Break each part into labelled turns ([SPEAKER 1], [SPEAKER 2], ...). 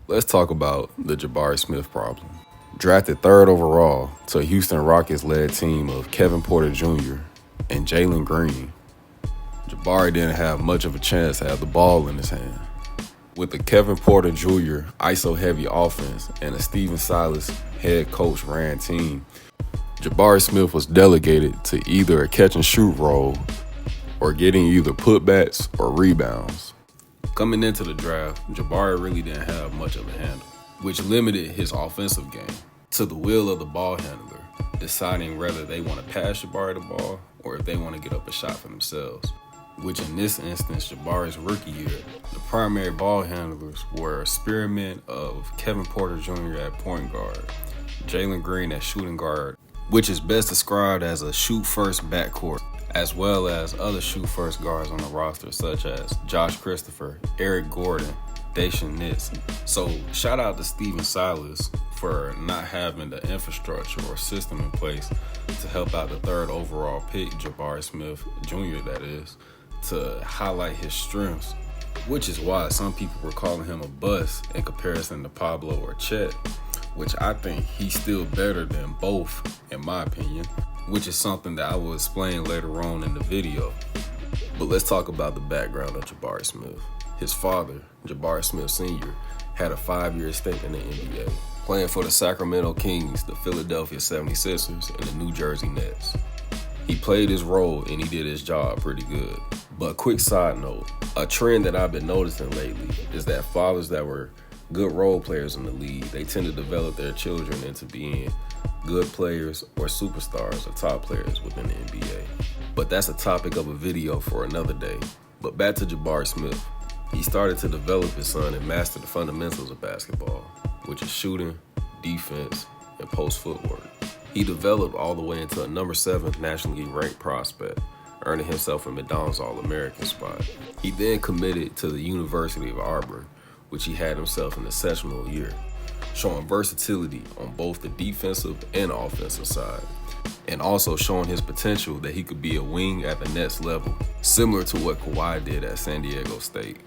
[SPEAKER 1] Let's talk about the Jabari Smith problem. Drafted third overall to a Houston Rockets-led team of Kevin Porter Jr. and Jalen Green, Jabari didn't have much of a chance to have the ball in his hand. With the Kevin Porter Jr. ISO-heavy offense and a Stephen Silas head coach ran team, Jabari Smith was delegated to either a catch-and-shoot role or getting either putbacks or rebounds. Coming into the draft, Jabari really didn't have much of a handle, which limited his offensive game to the will of the ball handler, deciding whether they want to pass Jabari the ball or if they want to get up a shot for themselves. Which in this instance, Jabari's rookie year, the primary ball handlers were a spearmint of Kevin Porter Jr. at point guard, Jalen Green at shooting guard, which is best described as a shoot-first backcourt, as well as other shoot-first guards on the roster such as Josh Christopher, Eric Gordon, Daishan Nitz. So shout out to Stephen Silas for not having the infrastructure or system in place to help out the third overall pick, Jabari Smith Jr. that is, to highlight his strengths, which is why some people were calling him a bust in comparison to Pablo or Chet, which I think he's still better than both in my opinion, which is something that I will explain later on in the video. But let's talk about the background of Jabari Smith. His father, Jabari Smith Sr., had a 5-year stint in the NBA, playing for the Sacramento Kings, the Philadelphia 76ers, and the New Jersey Nets. He played his role and he did his job pretty good. But quick side note, a trend that I've been noticing lately is that fathers that were good role players in the league, they tend to develop their children into being good players or superstars or top players within the NBA. But that's a topic of a video for another day. But back to Jabari Smith. He started to develop his son and master the fundamentals of basketball, which is shooting, defense, and post footwork. He developed all the way into a number 7 nationally ranked prospect, earning himself a McDonald's All-American spot. He then committed to the University of Auburn, which he had himself an exceptional year, showing versatility on both the defensive and offensive side, and also showing his potential that he could be a wing at the next level, similar to what Kawhi did at San Diego State.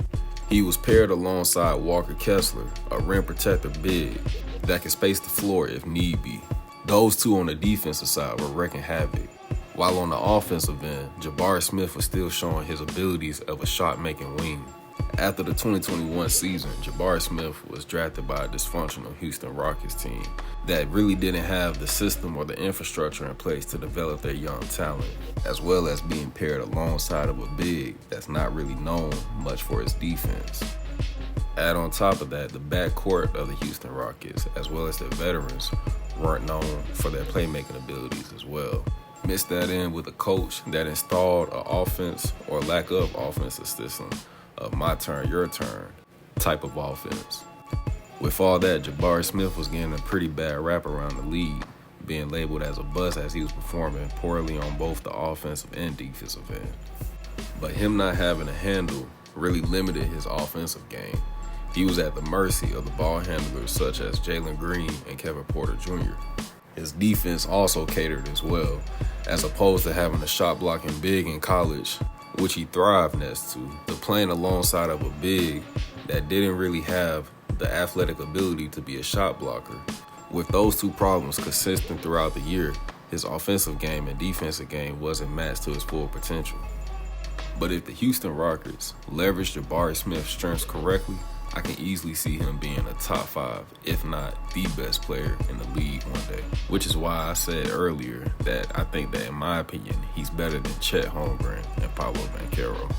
[SPEAKER 1] He was paired alongside Walker Kessler, a rim protector big that can space the floor if need be. Those two on the defensive side were wreaking havoc, while on the offensive end, Jabari Smith was still showing his abilities of a shot-making wing. After the 2021 season, Jabari Smith was drafted by a dysfunctional Houston Rockets team that really didn't have the system or the infrastructure in place to develop their young talent, as well as being paired alongside of a big that's not really known much for his defense. Add on top of that, the backcourt of the Houston Rockets, as well as their veterans, weren't known for their playmaking abilities as well. Mix that in with a coach that installed an offense or lack of offensive system of my turn, your turn type of offense. With all that, Jabari Smith was getting a pretty bad rap around the league, being labeled as a bust as he was performing poorly on both the offensive and defensive end. But him not having a handle really limited his offensive game. He was at the mercy of the ball handlers such as Jalen Green and Kevin Porter Jr. His defense also catered as well, as opposed to having a shot blocking big in college, which he thrived next to playing alongside of a big that didn't really have the athletic ability to be a shot blocker. With those two problems consistent throughout the year, his offensive game and defensive game wasn't matched to his full potential. But if the Houston Rockets leveraged Jabari Smith's strengths correctly, I can easily see him being a top 5, if not the best player in the league one day. Which is why I said earlier that I think that in my opinion, he's better than Chet Holmgren and Paolo Banchero.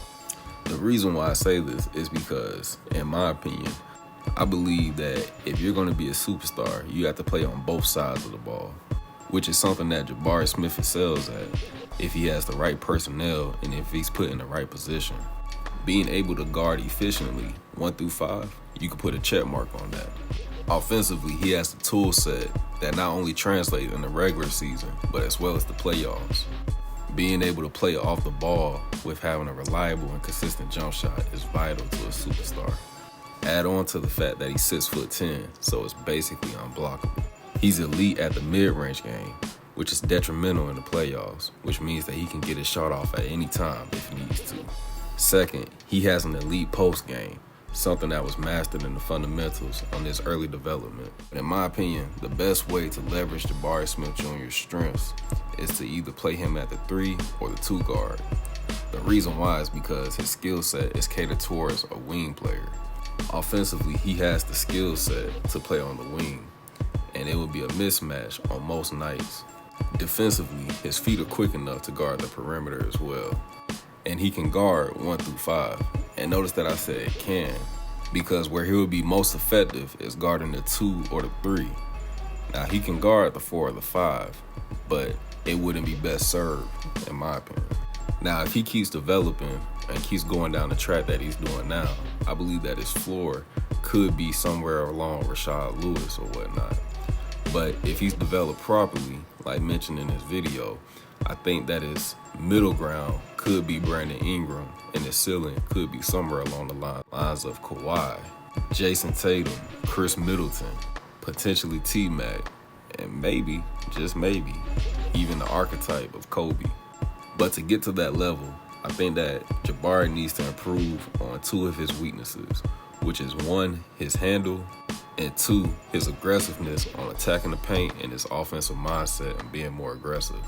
[SPEAKER 1] The reason why I say this is because, in my opinion, I believe that if you're going to be a superstar, you have to play on both sides of the ball, which is something that Jabari Smith excels at if he has the right personnel and if he's put in the right position. Being able to guard efficiently 1 through 5, you can put a check mark on that. Offensively, he has the tool set that not only translates in the regular season, but as well as the playoffs. Being able to play off the ball with having a reliable and consistent jump shot is vital to a superstar. Add on to the fact that he's 6'10", so it's basically unblockable. He's elite at the mid-range game, which is detrimental in the playoffs, which means that he can get his shot off at any time if he needs to. Second, he has an elite post game, something that was mastered in the fundamentals on his early development. In my opinion, the best way to leverage Jabari Smith Jr.'s strengths is to either play him at the 3 or the 2 guard. The reason why is because his skill set is catered towards a wing player. Offensively, he has the skill set to play on the wing, and it would be a mismatch on most nights. Defensively, his feet are quick enough to guard the perimeter as well, and he can guard 1 through 5. And notice that I said can, because where he would be most effective is guarding the 2 or the 3. Now, he can guard the 4 or the 5, but it wouldn't be best served, in my opinion. Now, if he keeps developing and keeps going down the track that he's doing now, I believe that his floor could be somewhere along Rashad Lewis or whatnot. But if he's developed properly, like mentioned in his video, I think that his middle ground could be Brandon Ingram, and his ceiling could be somewhere along the lines of Kawhi, Jason Tatum, Chris Middleton, potentially T-Mac, and maybe, just maybe, even the archetype of Kobe. But to get to that level, I think that Jabari needs to improve on 2 of his weaknesses, which is 1, his handle, and 2, his aggressiveness on attacking the paint and his offensive mindset and being more aggressive.